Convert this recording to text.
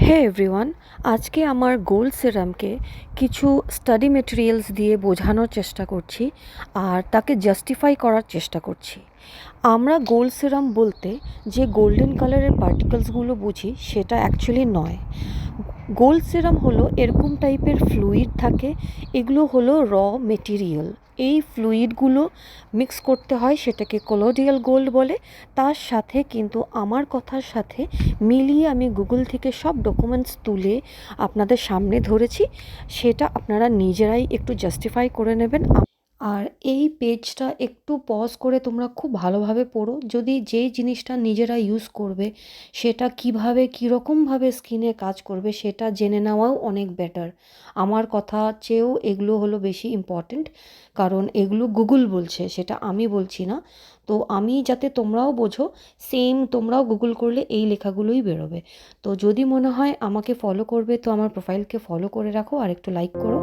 হে everyone, আজকে আমার gold সিরামকে কিছু স্টাডি মেটেরিয়ালস দিয়ে বোঝানোর চেষ্টা করছি আর তাকে জাস্টিফাই করার চেষ্টা করছি। আমরা গোল্ড সিরাম বলতে যে গোল্ডেন কালারের পার্টিকলসগুলো বুঝি সেটা অ্যাকচুয়ালি নয়। গোল্ড সিরাম হলো এরকম টাইপের ফ্লুইড থাকে, এগুলো হলো র মেটেরিয়াল। এই ফ্লুইডগুলো মিক্স করতে হয়, সেটাকে কলোডিয়াল গোল্ড বলে। তার সাথে কিন্তু আমার কথার সাথে মিলিয়ে আমি গুগল থেকে সব ডকুমেন্টস তুলে আপনাদের সামনে ধরেছি, সেটা আপনারা নিজেরাই একটু জাস্টিফাই করে নেবেন। আর এই পেজটা একটু পজ করে তোমরা খুব ভালোভাবে পড়ো, যদি যেই জিনিসটা নিজেরা ইউজ করবে সেটা কিভাবে কীরকমভাবে স্কিনে কাজ করবে সেটা জেনে নেওয়াও অনেক বেটার। আমার কথা চেয়েও এগুলো হলো বেশি ইম্পর্ট্যান্ট, কারণ এগুলো গুগল বলছে, সেটা আমি বলছি না। তো আমি যাতে তোমরাও বোঝো, সেম তোমরাও গুগল করলে এই লেখাগুলোই বেরোবে। তো যদি মনে হয় আমাকে ফলো করবে তো আমার প্রোফাইলকে ফলো করে রাখো আর একটু লাইক করো।